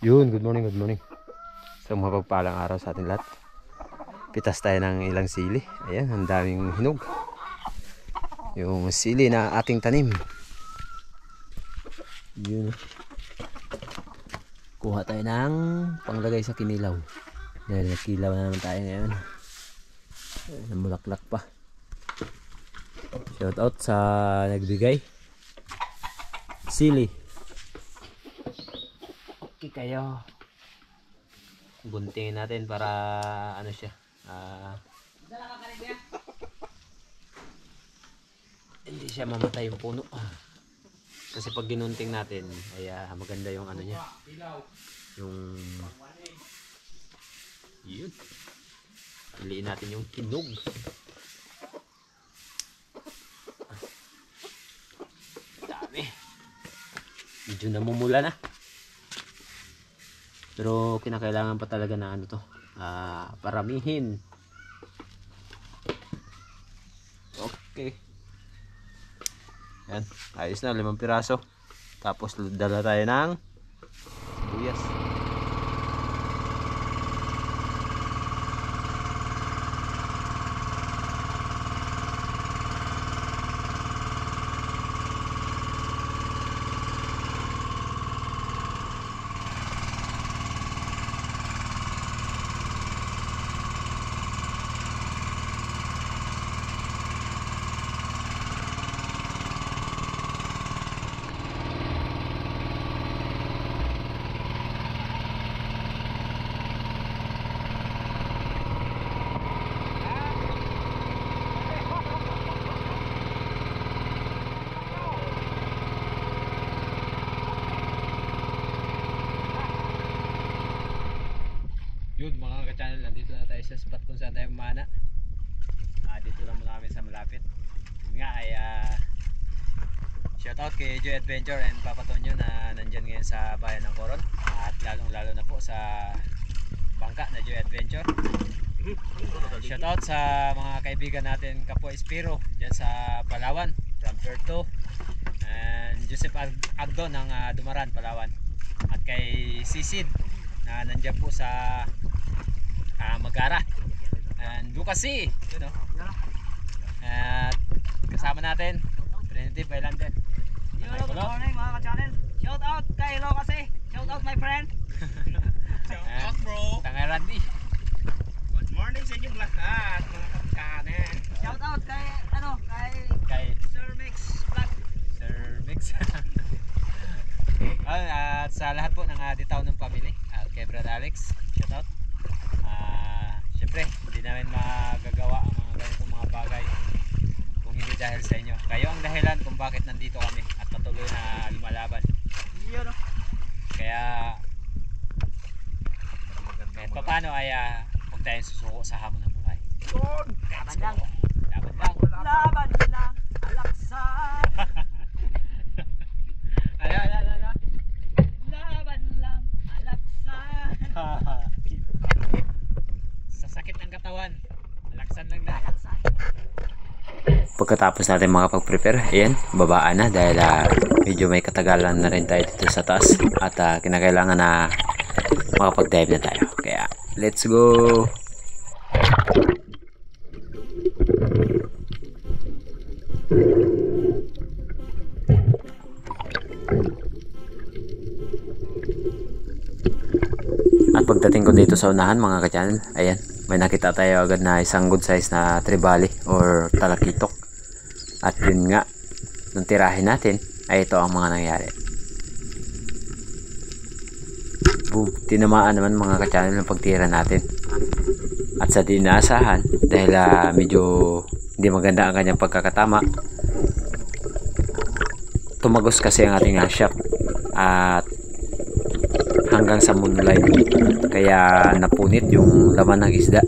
Yun, good morning, good morning. So mapagpalang araw sa ating lahat. Pitas tayo ng ilang sili. Ayan, ang daming hinog. Yung sili na ating tanim. Yun. Kuha tayo ng panglagay sa kinilaw. Dahil nagkilaw na naman tayo ngayon. Namulaklak pa. Shout out sa nagbigay. Sili. Okay kayo. Guntingin natin para ano siya. Hindi siya mamatay yung puno. Kasi pag ginunting natin ay maganda yung ano niya. Yung yun. Piliin natin yung hinog. Dami. Medyo namumula na. Pero kinakailangan pa talaga na ano to, paramihin. Okay. Yan, ayos na, 5 piraso. Tapos dala tayo ng sibuyas. Yun mga ka-channel, nandito na tayo sa spot kung saan tayo mamana. Dito lang muna kami sa malapit. Yun nga ay shoutout kay Joy Adventure and Papa Tonyo na nandyan ngayon sa bayan ng Coron. At lalong lalo na po sa bangka na Joy Adventure. Shoutout sa mga kaibigan natin Kapwa Espiro dyan sa Palawan, from Perto, and Joseph Agdo ng Dumaran, Palawan. At kay Sisid na nandyan po sa Magara, and Lucas C, you know. At kasama natin Primitive Islander. Good morning mga ka-channel. Shout out kay Lucas C. Shout out my friend. Shout out bro. Tangay Randy. Good morning sa inyong lahat mga kapkanan. Shout out kay Kay Sir Mix Vlog. Sir Mix. At sa lahat po ng Ditaw ng Family, at kay Brad Alex, shout out. Siyempre, hindi namin magagawa ang mga ganitong mga bagay kung hindi dahil sa inyo. Kayo ang dahilan kung bakit nandito kami at patuloy na lumalaban. Kaya kahit paano ay huwag tayong susuko sa hamon ng buhay. Laban lang. Laban lang. Laban lang. Alaksan. Ala. Laban lang. Alaksan. Sa sakit ng katawan, alaksan lang na. Pagkatapos natin makapag-prepare, ayan, babaan na dahil medyo may katagalan na rin tayo dito sa taas at kinakailangan na makapag-dive na tayo. Kaya, let's go! At pagdating ko dito sa unahan mga ka-channel, ayan, may nakita tayo agad na isang good size na tribali or talakitok. At yun nga, nung tirahin natin, ay ito ang mga nangyari. Tinamaan naman mga ka-channel ng pagtira natin. At sa di naasahan, dahil medyo hindi maganda ang kanyang pagkakatama, tumagos kasi ang ating shop at hanggang sa moonlight, kaya napunit yung laman ng isda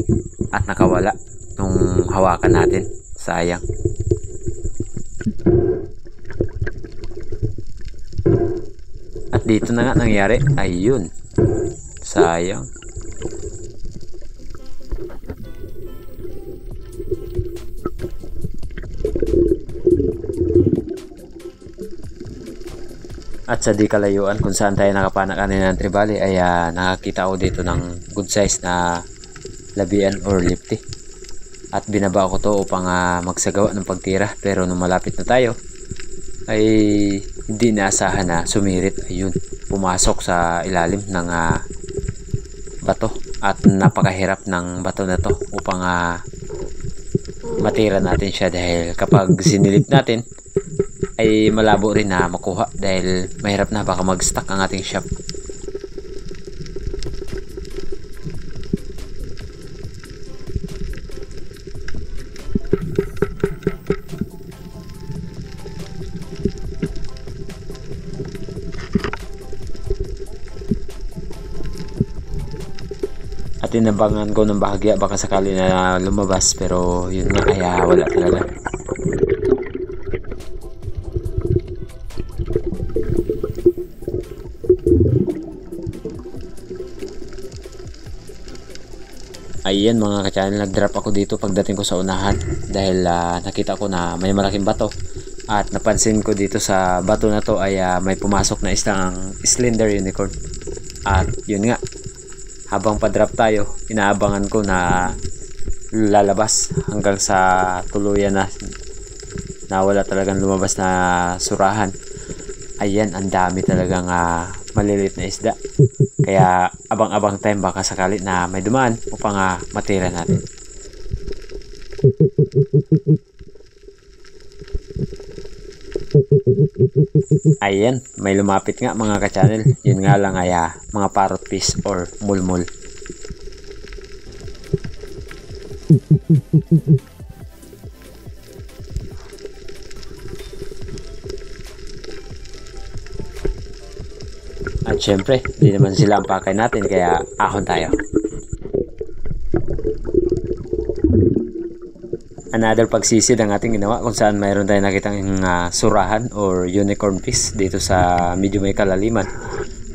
at nakawala nung hawakan natin. Sayang. At dito na nga nangyari, ayun, sayang. At sa di kalayuan kung saan tayo nakapanak kanina ng tribali ay nakakita ako dito ng good size na labian or lifty. At binaba ko to upang magsagawa ng pagtira, pero nung malapit na tayo ay hindi naasahan na sumirit. Ayun, pumasok sa ilalim ng bato at napakahirap ng bato na to upang matira natin siya, dahil kapag sinilip natin ay malabo rin na makuha dahil mahirap na, baka mag-stuck ang ating shop. At tinabangan ko ng bahagya baka sakali na lumabas, pero yun nga ay wala talaga. Ayan mga ka-channel, nag-drop ako dito pagdating ko sa unahan dahil nakita ko na may malaking bato, at napansin ko dito sa bato na to ay may pumasok na isang slender unicorn. At yun nga, habang pa-drop tayo, inaabangan ko na lalabas hanggang sa tuluyan na wala talagang lumabas na surahan. Ayan, ang dami talagang maliliit na isda. Kaya abang-abang time, baka sakali na may dumaan upang matira natin. Ayan, may lumapit nga mga ka-channel. Yun nga lang ay mga parrot fish or mulmul. At syempre, di naman sila ang pakay natin, kaya ahon tayo. Another pagsisid ang ating ginawa kung saan mayroon tayong nakitang surahan or unicorn fish dito sa medyo may kalaliman.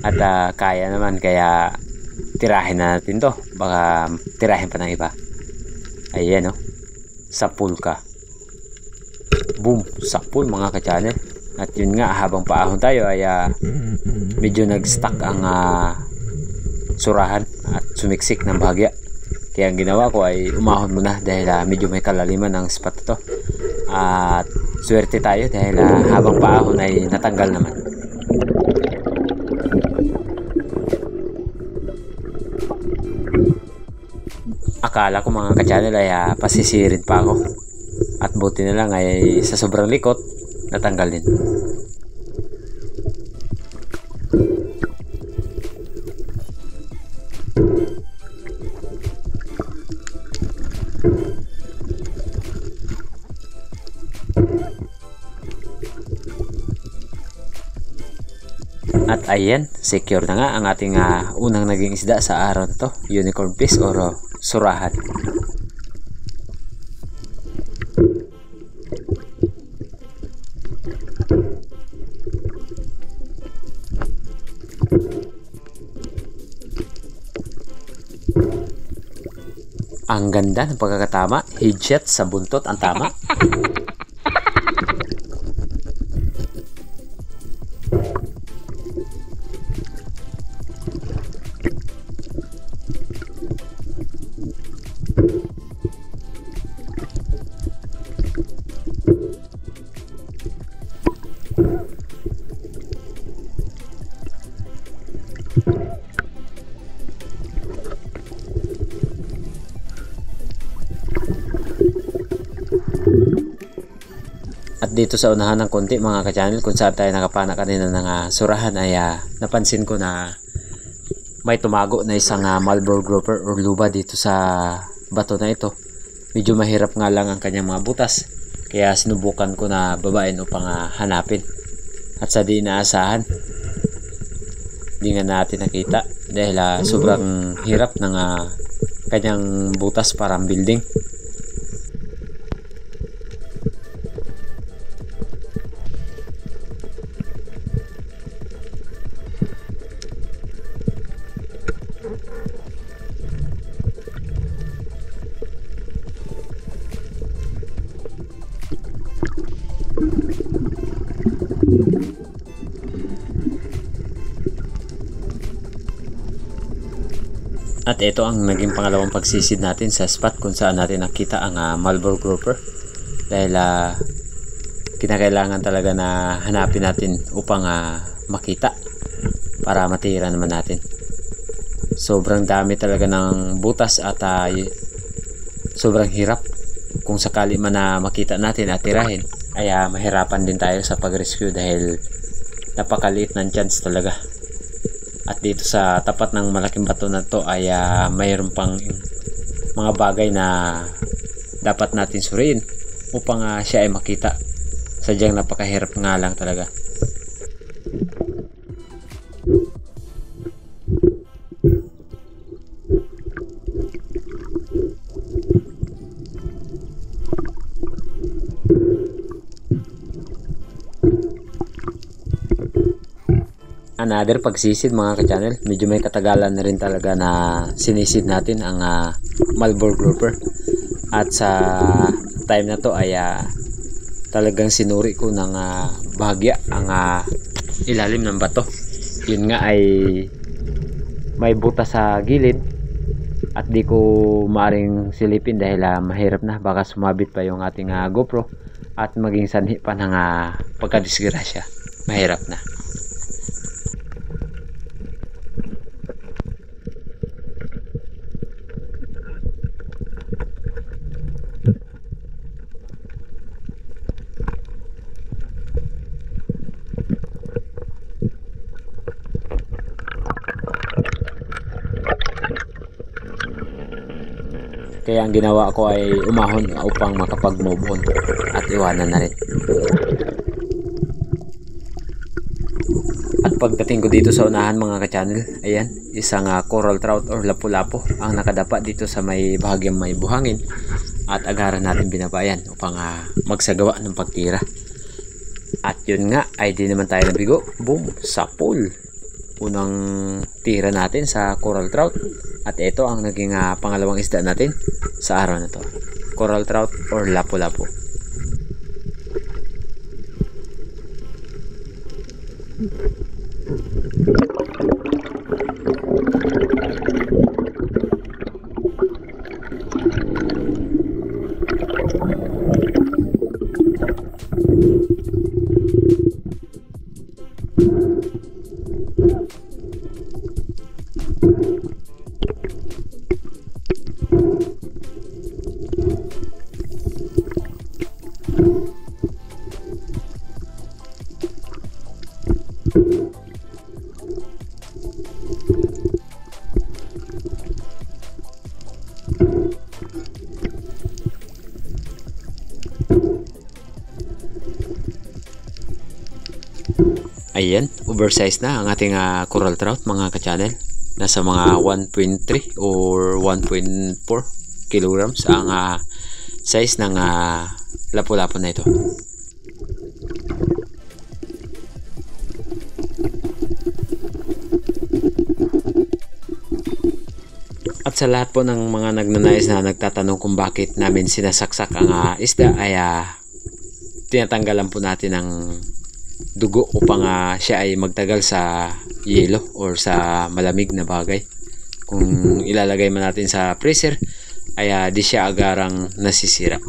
At kaya naman, kaya tirahin na natin to. Baka tirahin pa ng iba. Ayan, sapul ka. Boom, sapul mga ka-channel. At yun nga, habang paahon tayo ay medyo nag-stuck ang surahan at sumiksik ng bahagya. Kaya ang ginawa ko ay umahon muna dahil medyo may kalaliman ang spot to. At swerte tayo dahil habang paahon ay natanggal naman. Akala ko mga ka-channel ay pasisirin pa ako. At buti na lang ay sa sobrang likot, natanggal din. At ayan, secure na nga ang ating unang naging isda sa araw na to, unicorn fish or surahan. Ang ganda ng pagkakatama, headshot sa buntot ang tama. At dito sa unahan ng konti mga ka-channel, kung saan tayo nakapanak kanina ng surahan, ay napansin ko na may tumago na isang Marlboro grouper or luba dito sa bato na ito. Medyo mahirap nga lang ang kanyang mga butas, kaya sinubukan ko na babain upang hanapin. At sa di inaasahan, di nga natin nakita dahil sobrang hirap ng kanyang butas, parang building. At ito ang naging pangalawang pagsisid natin sa spot kung saan natin nakita ang Marlboro grouper. Dahil kinakailangan talaga na hanapin natin upang makita para matira naman natin. Sobrang dami talaga ng butas at sobrang hirap. Kung sakali man na makita natin at tirahin, ay mahirapan din tayo sa pag-rescue dahil napakaliit ng chance talaga. At dito sa tapat ng malaking bato na to ay mayroon pang mga bagay na dapat natin suriin upang siya ay makita. Sadyang napakahirap nga lang talaga. Another pagsisid mga ka-channel, medyo may katagalan na rin talaga na sinisid natin ang Marlboro grouper. At sa time na to ay talagang sinuri ko ng bahagya ang ilalim ng bato. Yun nga ay may butas sa gilid at di ko maaring silipin dahil mahirap na, baka sumabit pa yung ating GoPro at maging sanhi pa ng pagkadisgrasya. Mahirap na. Kaya ang ginawa ko ay umahon upang makapag-move on at iwanan na rin. At pagdating ko dito sa unahan mga ka-channel, ayan, isang coral trout or lapu-lapu ang nakadapa dito sa may bahagyang may buhangin. At agaran natin binabayan upang magsagawa ng pagtira. At yun nga, ay di naman tayo nabigo. Boom! Sapul! Unang tira natin sa coral trout. At ito ang naging pangalawang isda natin sa araw na to. Coral trout or lapu-lapu. Ayan, oversized na ang ating coral trout mga ka-channel. Nasa mga 1.3 or 1.4 kilograms ang size ng lapu-lapu na ito. At sa lahat po ng mga nagnanais na nagtatanong kung bakit namin sinasaksak ang isda ay tinatanggalan po natin ng dugo upang siya ay magtagal sa yelo or sa malamig na bagay. Kung ilalagay man natin sa freezer ay di siya agarang nasisira.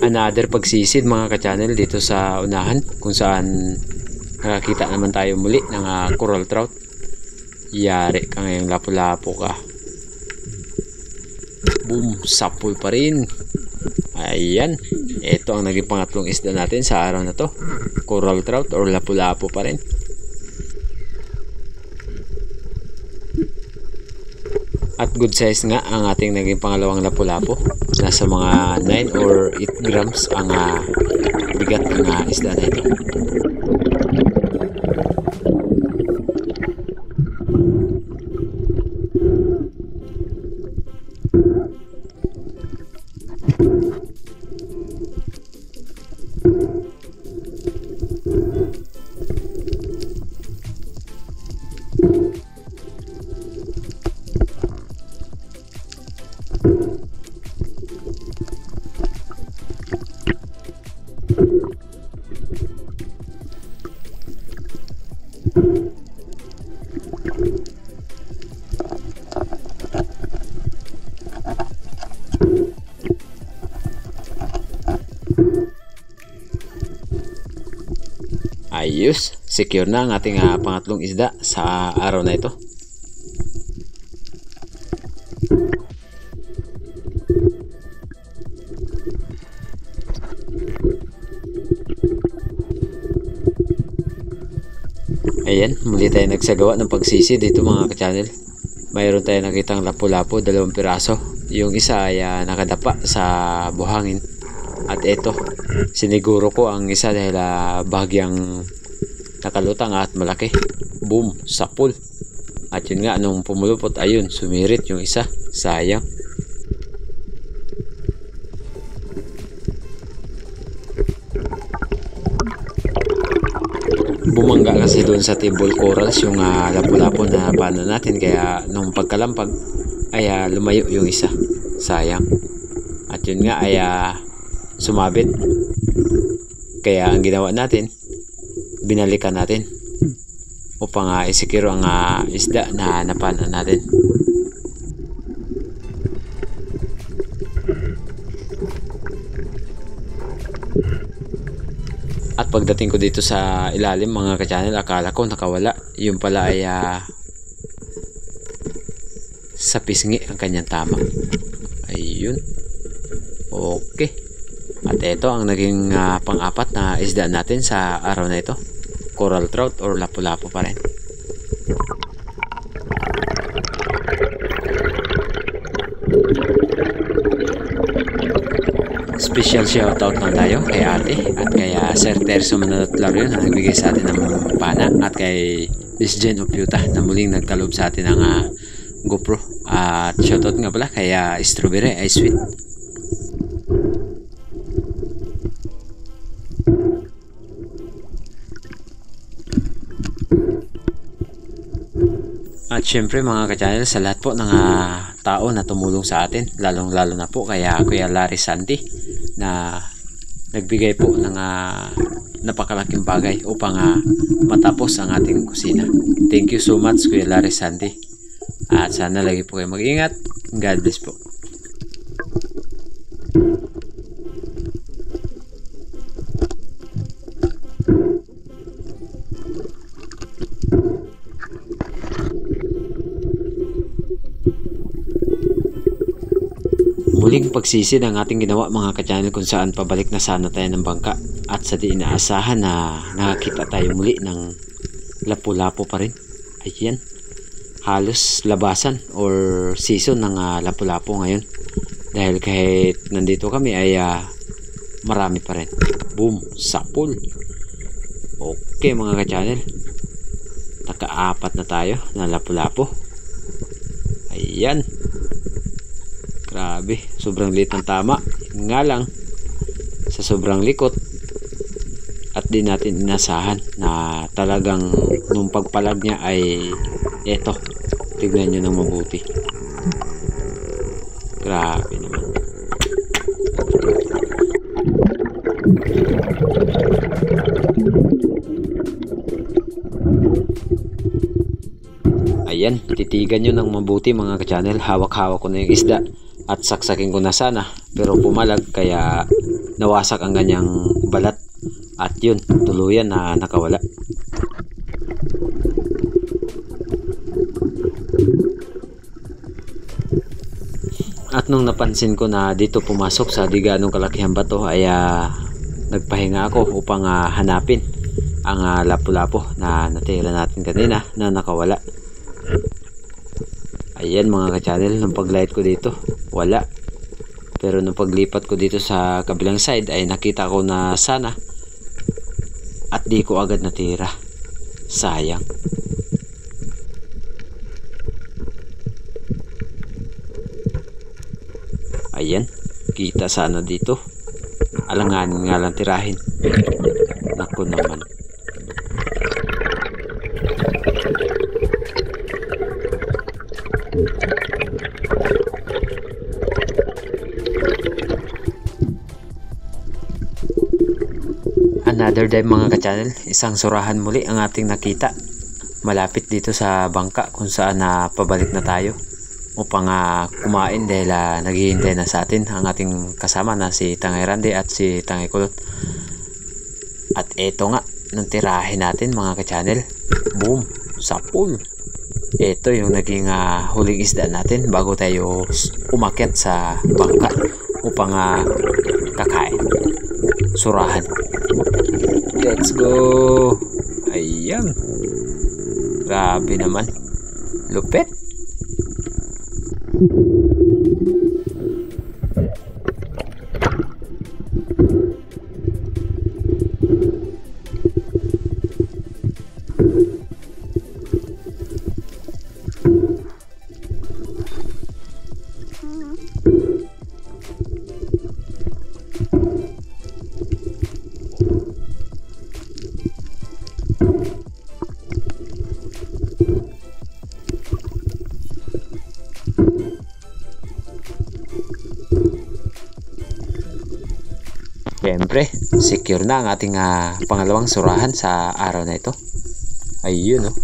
Another pagsisid mga ka-channel dito sa unahan kung saan nakakita naman tayo muli ng coral trout. Yari ka ngayong lapu-lapu ka. Boom! Sapul pa rin. Ayan, ito ang naging pangatlong isda natin sa araw na to. Coral trout or lapu-lapu pa rin. At good size nga ang ating naging pangalawang lapu-lapu. Nasa mga 9 or 8 grams ang bigat ng isda na ito. Ayos, secure na ang ating pangatlong isda sa araw na ito. Ayan, muli tayo nagsagawa ng pagsisi dito mga ka-channel. Mayroon tayo nakitang lapu-lapu, 2 piraso. Yung isa ay nakadapa sa buhangin. At ito, siniguro ko ang isa dahil bahagyang nakalutang at malaki. Boom, sapul. At yun nga, nung pumulupot, ayun, sumirit yung isa. Sayang. Bumangga kasi doon sa table corals yung lapu-lapu na pana natin. Kaya nung pagkalampag, ay lumayo yung isa. Sayang. At yun nga, ay sumabit. Kaya ang ginawa natin, binalikan natin upang isikiro ang isda na napanan natin. At pagdating ko dito sa ilalim mga ka-channel, akala ko nakawala. Yung pala ay sa pisngi ang kanyang tama. Ayun. Okay. At ito ang naging pang-apat na isda natin sa araw na ito. Coral trout or lapu-lapu pa rin. Special shoutout lang tayo kay ate at kay Sir Terso Manalotlaro na nagbigay sa atin ng pana, at kay Miss Jen Opiuta na muling nagkalob sa atin ng GoPro. At shoutout nga pala kay Strawberry Ice Sweet. At syempre mga ka-channel, sa lahat po ng tao na tumulong sa atin, lalong lalo na po kaya Kuya Larry Santi na nagbigay po ng napakalaking bagay upang matapos ang ating kusina. Thank you so much Kuya Larry Santi, at sana lagi po kayo mag-ingat. God bless po. Muling pagsisi ng ating ginawa mga ka-channel, kung saan pabalik na sana tayo ng bangka, at sa di inaasahan na nakakita tayo muli ng lapu-lapu pa rin. Ayan, halos labasan or season ng lapu-lapu ngayon, dahil kahit nandito kami ay marami pa rin. Boom, sapul. Okay mga ka-channel, naka-4 na tayo na lapu-lapu. Ayan, grabe, sobrang liit ng tama. Nga lang, sa sobrang likot at di natin inasahan na talagang nung pagpalag niya ay eto, tignan nyo ng mabuti. Grabe naman. Ayan, titigan nyo ng mabuti mga ka-channel. Hawak-hawak ko na yung isda at saksakin ko na sana, pero pumalag kaya nawasak ang ganyang balat, at yun, tuluyan na nakawala. At nung napansin ko na dito pumasok sa di ganong kalakihan bato, ay nagpahinga ako upang hanapin ang lapu-lapu na natira natin kanina na nakawala. Ayan mga ka-channel, nung paglight ko dito, wala. Pero nung paglipat ko dito sa kabilang side, ay nakita ko na sana, at di ko agad natira. Sayang. Ayan, kita sana dito. Alanganin nga lang tirahin. Naku naman. Another day mga ka-channel, isang surahan muli ang ating nakita malapit dito sa bangka kung saan na pabalik na tayo upang kumain dahil naghihintay na sa atin ang ating kasama na si Tangay Randy at si Tangay Kulot. At eto nga, nung tirahin natin mga ka-channel, boom, sapul. Ito yung naging huling isda natin bago tayo umakyat sa bangka upang kakain. Surahan. Let's go. Ayan. Grabe naman. Lupit. Siyempre, secure na ang ating pangalawang surahan sa araw na ito. Ayun, oh.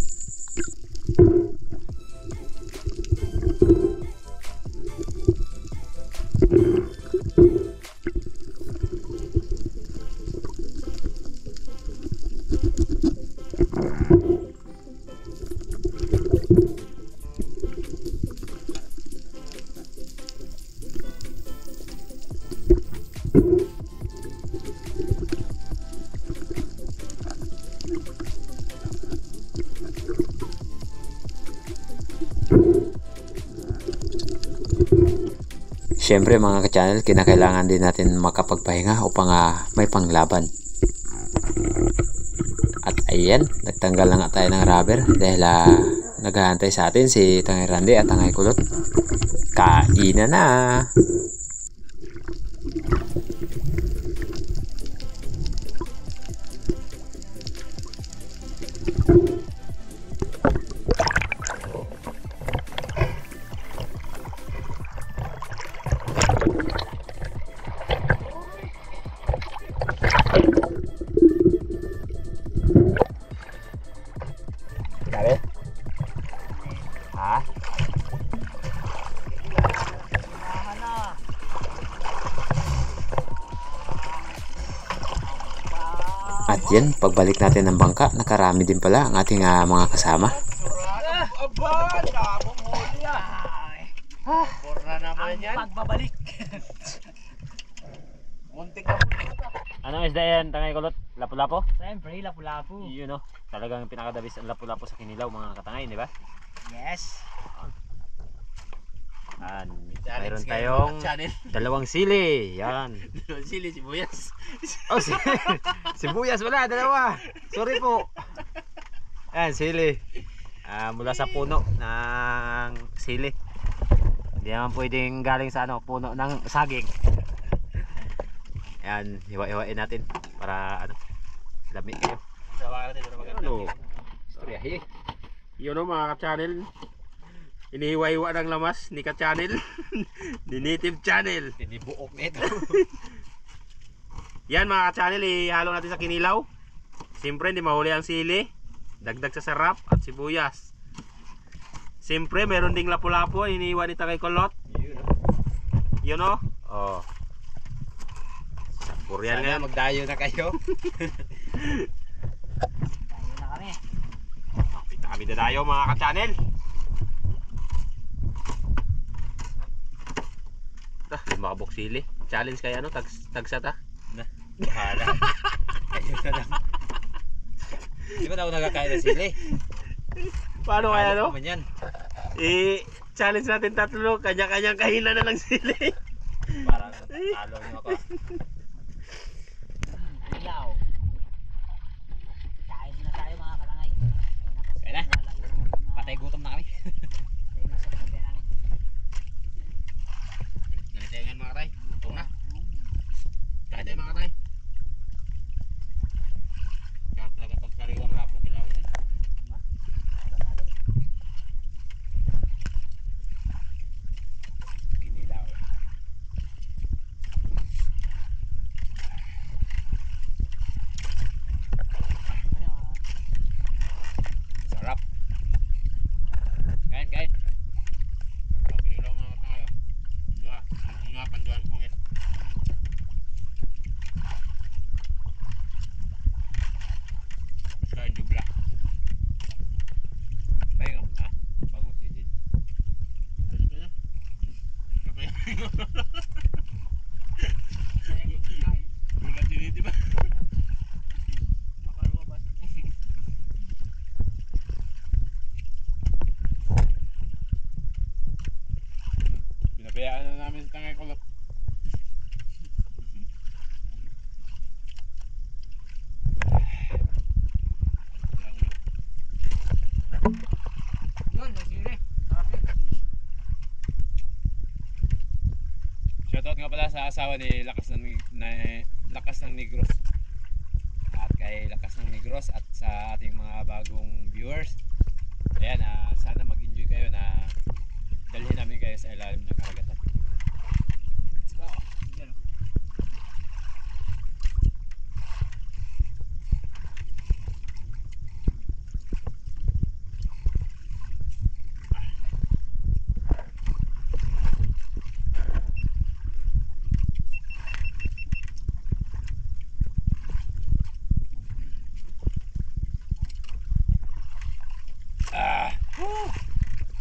Siyempre mga ka-channel, kinakailangan din natin makapagpahinga upang may panglaban. At ayan, nagtanggal na nga tayo ng rubber dahil naghahantay sa atin si Tangay Randy at Tangay Kulot. Kainan na! At yan, pagbalik natin ng bangka, nakarami din pala ang ating mga kasama. Aba, damong huli Porna naman yan. Pagbabalik. Muntik na muntik na. Anong isda yan, Tangay Kulot? Lapu-lapu? Siyempre, lapu-lapu. Yun, no? Talagang pinakadabis ang lapu-lapu sa Kinilaw mga katangay, di ba? Yes. Mayroon tayong dalawang sili. Yan. Sili, sibuyas. Oh, sibuyas wala, dalawa. Sorry po. Yan, sili. Mula sa puno ng sili. Hindi naman pwedeng galing sa puno ng saging. Yan, hiwa-hiwain natin para lamig kayo. Sorry, Yun o mga ka-channel. Inihiwa-hiwa ng lamas ni ka-channel. Ni native channel. Tinibuok nito. Yan mga ka-channel, ihalo natin sa kinilaw. Siyempre hindi mahuli ang sili. Dagdag sa sarap at sibuyas. Siyempre meron ding lapu-lapu. Inihiwa ni Tangay Kulot. Yun o. Oh. Sapuryan nga. Magdayo na kayo. Tayo na kami. Kami na tayo mga ka-channel. Makabok sili. Challenge kaya tagsata. Bahala. Ayun na lang. Di ba na ako nagkakain ng sili? Paano kaya no? Yan. Challenge natin tatlo. Kanya-kanyang kahinan na ng sili. Parang talo nyo ako. Ilaw. Kain na tayo mga kalangay. Kaya na. Patay gutom na kami. Tayo na sa pagkain namin. Ganito yan mga katay. Ito na. Ganito mga katay. sa asawa ni Lakas ng Negros. At kay Lakas ng Negros at sa ating mga bagong viewers. Ayan, sana mag-enjoy kayo na dalhin namin kayo sa ilalim ng karagatan. Let's go.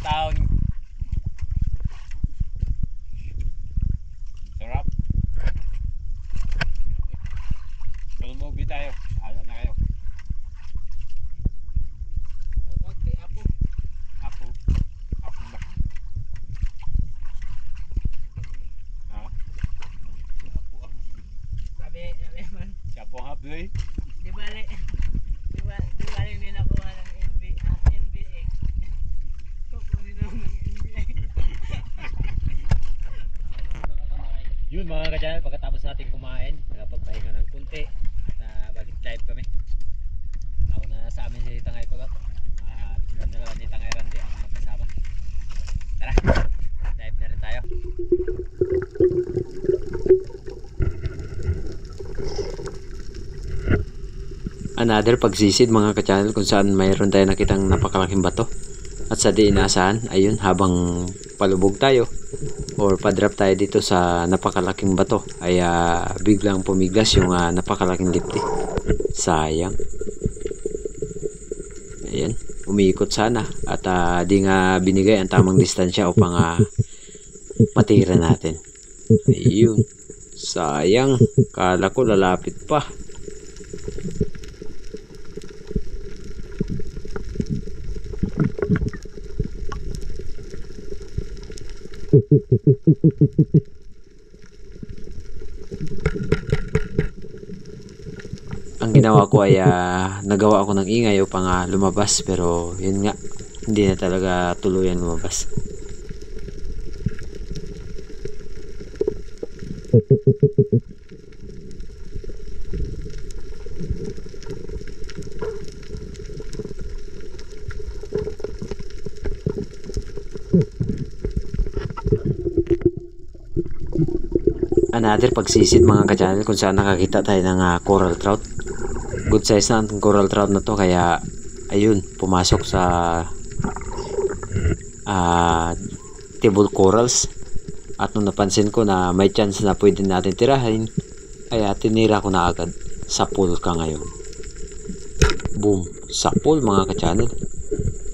Taon. Sarap. Tulumobi tayo. Ala na kayo. Apo. Apo ba? Ha? Sabi man, Siya po nga, boy. di bali hindi nakuha ng NBA. Kukunin naman ng NBA. Yun mga ka-channel, pagkatapos natin kumain, nakapagpahinga ng kunti at balik live kami. Ako na sa amin si Tangay Kulot at sila dalawa ni Tangay Randy ang magkasama. Tara, live na rin tayo. Another pagsisid mga ka-channel kung saan mayroon tayo nakitang napakalaking bato. At sa di inaasahan, ayun, habang palubog tayo or padrop tayo dito sa napakalaking bato ay biglang pumiglas yung napakalaking lipti. Sayang. Ayan, umiikot sana at di nga binigay ang tamang distansya upang matira natin. Ayun, sayang, kala ko lalapit pa. Ang ginawa ko ay nagawa ako ng ingay upang lumabas, pero yun nga, hindi na talaga tuluyan lumabas. Another pagsisid mga ka-channel kung saan nakakita tayo ng coral trout. Good size na ang coral trout na to, kaya ayun, pumasok sa table corals. At nung napansin ko na may chance na pwede natin tirahin, kaya tinira ko na agad sa pool ka ngayon. Boom, sa pool mga ka-channel.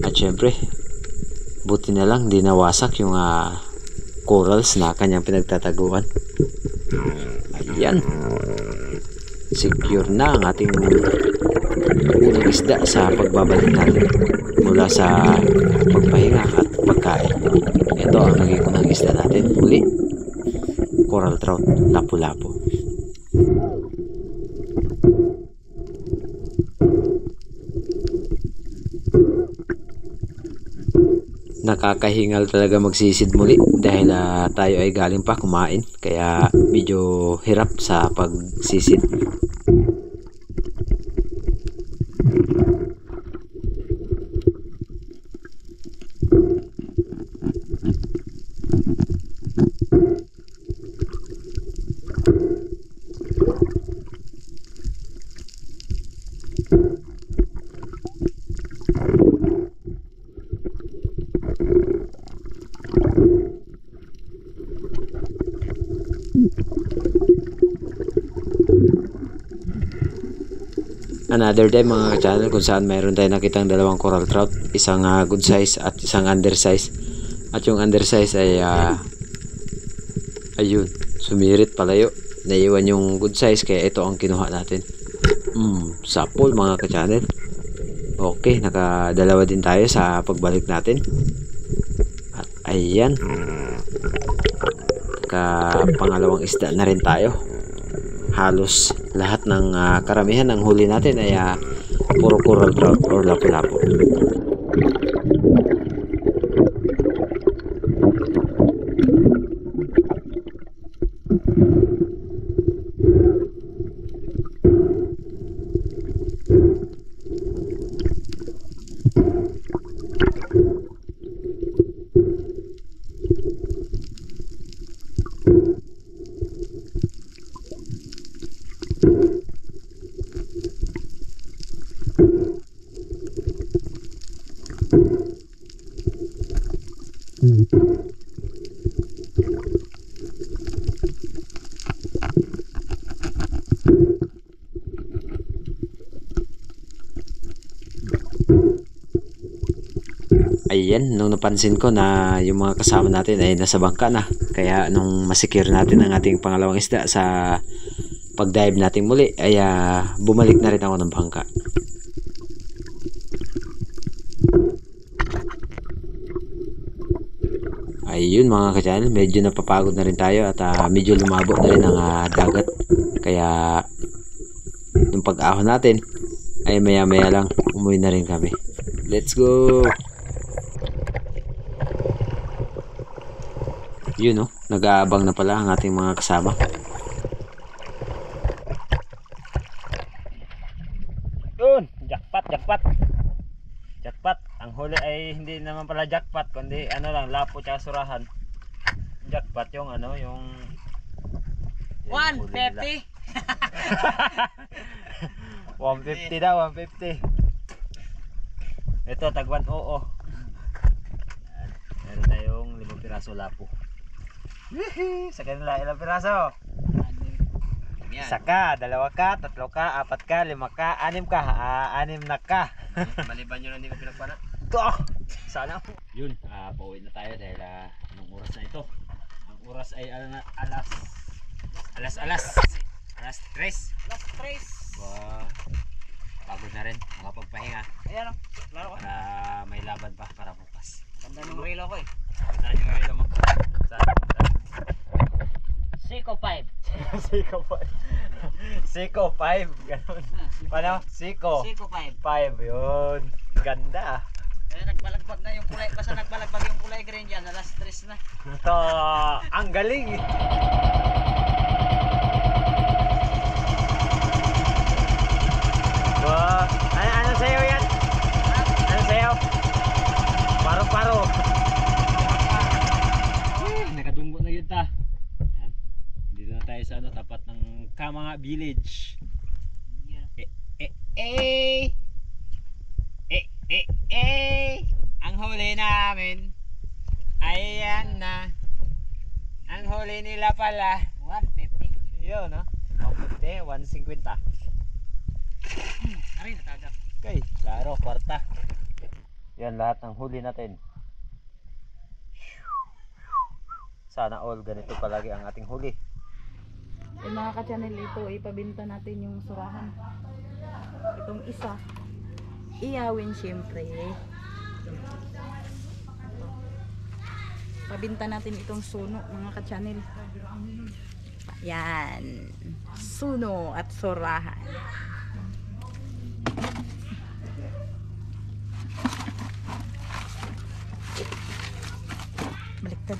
At syempre, buti na lang di nawasak yung corals na kanyang pinagtataguan. Ayan, secure na ang ating unang isda sa pagbabalik natin mula sa pagpahinga at pagkain. Ito ang naging unang isda natin. Muli, coral trout, lapu-lapu. Nakakahingal talaga magsisid muli dahil tayo ay galing pa kumain, kaya medyo hirap sa pagsisid. Another day mga ka-channel kung saan mayroon tayo nakitang dalawang coral trout, isang good size at isang undersize. At yung undersize ay ayun, sumirit palayo, naiwan yung good size, kaya ito ang kinuha natin. Sa pool mga ka-channel. Okay, nakadalawa din tayo sa pagbalik natin. At ayan, pangalawang isda na rin tayo. Halos lahat ng karamihan ng huli natin ay puro coral trout or lapu-lapu. Ayan, nung napansin ko na yung mga kasama natin ay nasa bangka na. Kaya nung masikir natin ang ating pangalawang isda sa pag-dive natin muli, ay bumalik na rin ako ng bangka. Ayun mga ka-channel, medyo napapagod na rin tayo at medyo lumabo na rin ang dagat. Kaya yung pag-ahon natin ay maya-maya lang umuwi na rin kami. Let's go! Yun oh, nag-aabang na pala ang ating mga kasama. Yun, jackpot, jackpot. Jackpot. Ang huli ay hindi naman pala jackpot, kundi ano lang, lapo tsaka surahan. Jackpot yung ano, yung 150. 150 daw, 150. Ito, tagwan oo. Meron tayong 5 piraso lapo. Sa kanila, ilang piraso? Saka, 2 ka, 3 ka, 4 ka, 5 ka, 6 ka, 6 na ka. Maliban yun hindi ko pinagpana. Ito! Sana. Yun, pauwi na tayo dahil anong oras na ito? Ang oras ay alas 3. Last trace. Pagod na rin, makapagpahinga Ayan o. Klaro ka. para may laban pa para bukas. Ganda ng relo ko eh. Saan yung relo mo? Seiko 5. Siko 5. Siko 5. Ganun. Paano? Siko Seiko 5. 5. Yun. Ganda. Eh, nagbalagbag na yung kulay. Basta nagbalagbag yung kulay green dyan. Last trace na. Ito. Ang galing. Wow. Ano sa'yo yan? Ano sa'yo? Paro-paro. Nakadunggo na yun ta. Yan. Dito na tayo sa tapat ng Kamanga Village. Ang huli namin. Ayan na. Ang huli nila pala. 150. Yun, no? 150, 150. Aray, natagak. Okay, klaro, kwarta. Yan lahat ng huli natin. Sana all ganito palagi ang ating huli. Eh, mga ka-channel, ito ipabinta natin yung surahan. Itong isa iyawin syempre. Pabinta natin itong suno mga ka-channel. Yan, suno at surahan. Baliktad.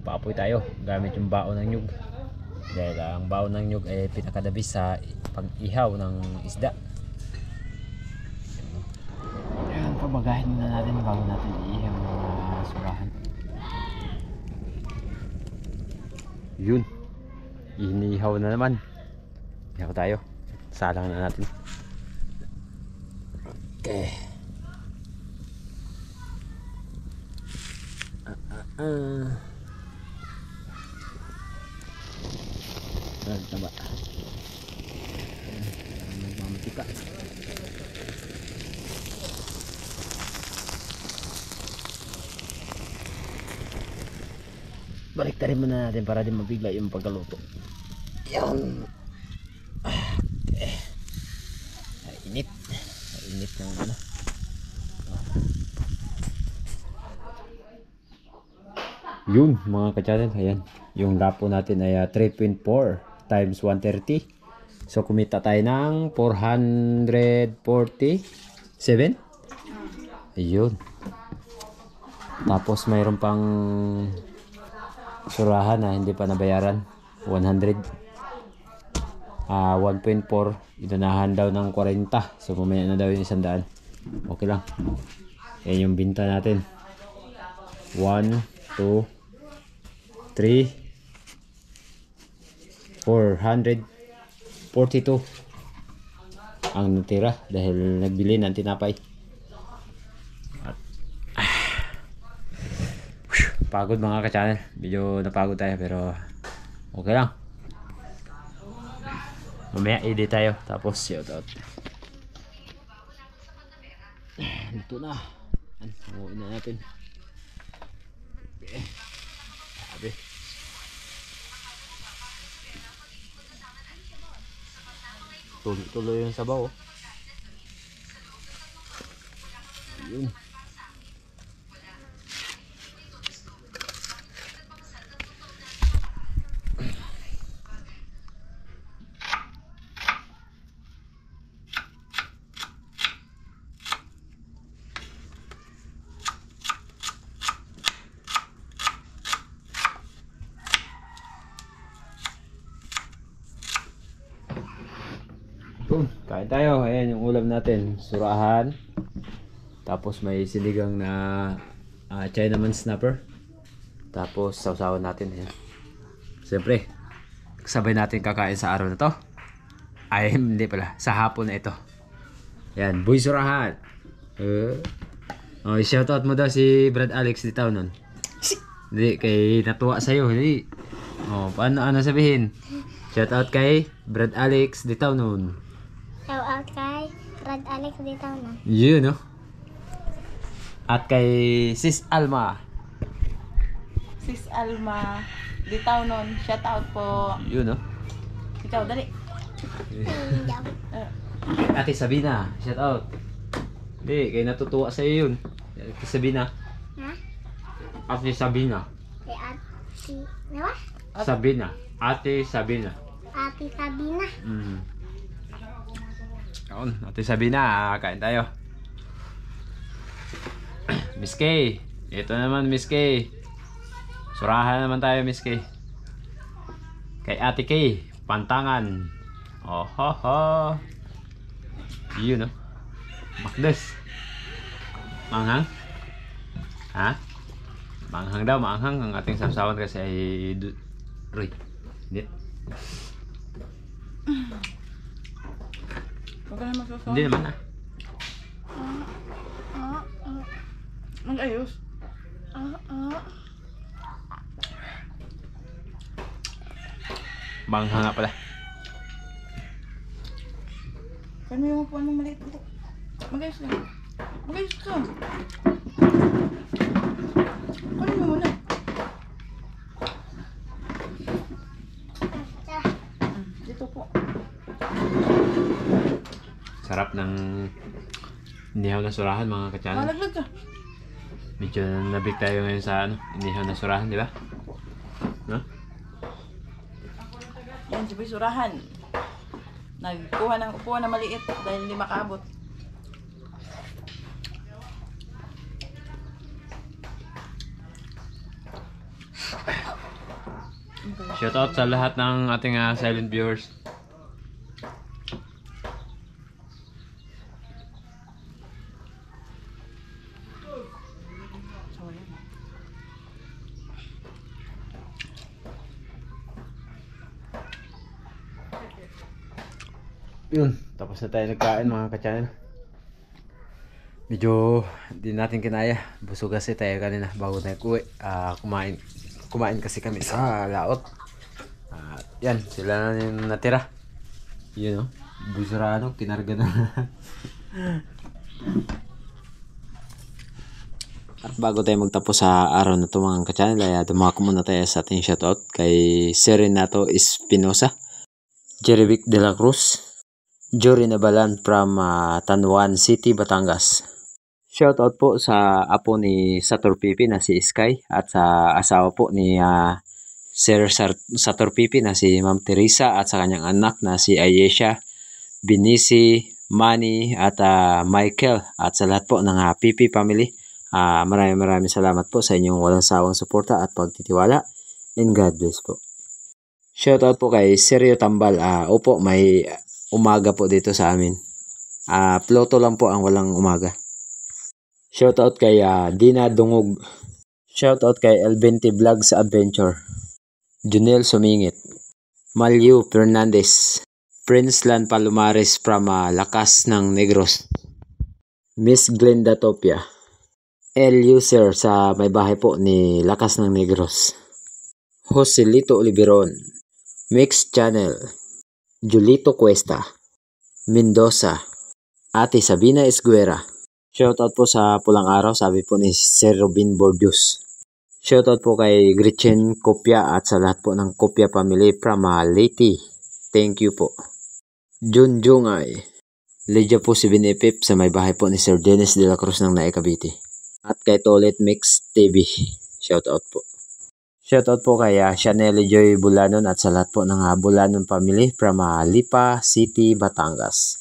Paapoy tayo gamit yung baon ng nyug. Dahil ang baon ng nyug ay pinakadabis sa pag-ihaw ng isda. Ayan, pabagahin muna natin bago natin iihaw ng surahan. Yun, inihaw na naman. Ihaw tayo, salang na natin. Okay. Taba. Nagmamatika. Baliktarin muna natin para di mabigla yung pagkaluto. Yan. Okay. Init. Init ng ano. Yun mga ka-channel, ayan. Yung lapo natin ay 3.4 times 130. So kumita tayo ng 447. Ayun. Tapos mayroon pang surahan na hindi pa nabayaran. 100. 1.4. Inunahan daw ng 40. So mamaya na daw yung 100. Okay lang. Yan yung binta natin. 1, 2, 3, 442 ang natira dahil nagbili ng tinapay. At, Pagod mga ka-channel. Medyo napagod tayo pero okay lang. Mamaya edit tayo. Tapos shoutout. Ito na. Hanguin na natin. Okay. Sabi. Tuloy yung sabaw. Yun. Kain tayo. Ayan yung ulam natin. Surahan. Tapos may sinigang na Chinaman snapper. Tapos sausawan natin. Ayan. Siyempre, sabay natin kakain sa araw na to. Ay, hindi pala. Sa hapon na ito. Ayan. Boy Surahan. Shoutout mo daw si Brad Alex di tao nun. Hindi, kay natuwa sa'yo. Hindi. Paano sabihin? Shoutout kay Brad Alex di tao nun. Shout out kay Brad Alex dito na. Yun, no? At kay Sis Alma. Sis Alma, di tao nun. Shout out po. Yun, no? Ikaw, dali. Ate Sabina, shout out. Hindi, kay natutuwa sa'yo yun. Ate Sabina. Ha? Ate Sabina. Kay Ate, ano ba? Sabina. Ate Sabina. Ate Sabina. Kaon, Ate Sabina, kain tayo. Miss Kay. Ito naman Miss Kay. Surahan naman tayo Miss Kay. Kay Ate Kay, Pantangan. Ohoho. Yun, no? Makdes. Manghang? Ha? Manghang daw, manghang ang ating sawsawan kasi ay Roy. Hindi. Huwag ka na magsasawa. Hindi naman Mag-ayos. Manghang nga pala. Kano yung upuan ng maliit po? Mag-ayos lang. Mag-ayos ka. Kano mo muna? Dito po. Sarap ng inihaw na surahan mga ka-channel. Malaglag ka. Medyo nabig tayo ngayon sa inihaw na surahan, di ba? No? Yan, si Boy Surahan. Nagkuha ng upuan na maliit dahil hindi makaabot. Shoutout sa lahat ng ating silent viewers. Yun, tapos na tayo nagkain mga ka-channel. Medyo di natin kinaya. Busog kasi tayo kanina bago tayo kuwi. Kumain kasi kami sa laot. At yan, sila na yung natira. Yun, no? Busurano, kinarga na. At bago tayo magtapos sa araw na ito mga ka-channel, ay dumako muna tayo sa ating shoutout kay Serenato Espinosa, Jerivic de la Cruz, Jory Nabalan from Tanwan City, Batangas. Shoutout po sa apo ni Sator Pipi na si Sky at sa asawa po ni Sir Sator Pipi na si Ma'am Teresa at sa kanyang anak na si Ayesha, Binisi, Manny at Michael at sa lahat po ng Pipi family. Maraming salamat po sa inyong walang sawang suporta at pagtitiwala. And God bless po. Shoutout po kay Sergio Tambal. Opo, may umaga po dito sa amin. Ploto lang po ang walang umaga. Shoutout kay Dina Dungog. Shoutout kay El20 Vlogs Adventure. Junel Sumingit. Maliu Fernandez. Prince Lan Palomares from Lakas ng Negros. Miss Glenda Topia. L user sa may bahay po ni Lakas ng Negros. Joselito Oliveron, Mix Channel, Julito Cuesta, Mendoza, Ate Sabina Esguera. Shoutout po sa Pulang Araw, sabi po ni Sir Robin Bordius. Shoutout po kay Gretchen Kopya at sa lahat po ng Kopya family from Leyte. Thank you po. Junjungay, Lydia po si Binipip sa may bahay po ni Sir Dennis de la Cruz ng Nae Cavite. At kay Toilet Mix TV. Shoutout po. Shoutout po kay Chanel Joy Bulanon at sa lahat po ng Bulanon family from Lipa City, Batangas.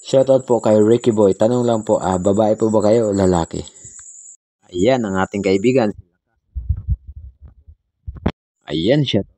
Shoutout po kay Ricky Boy. Tanong lang po, babae po ba kayo o lalaki? Ayan ang ating kaibigan. Ayan, shoutout.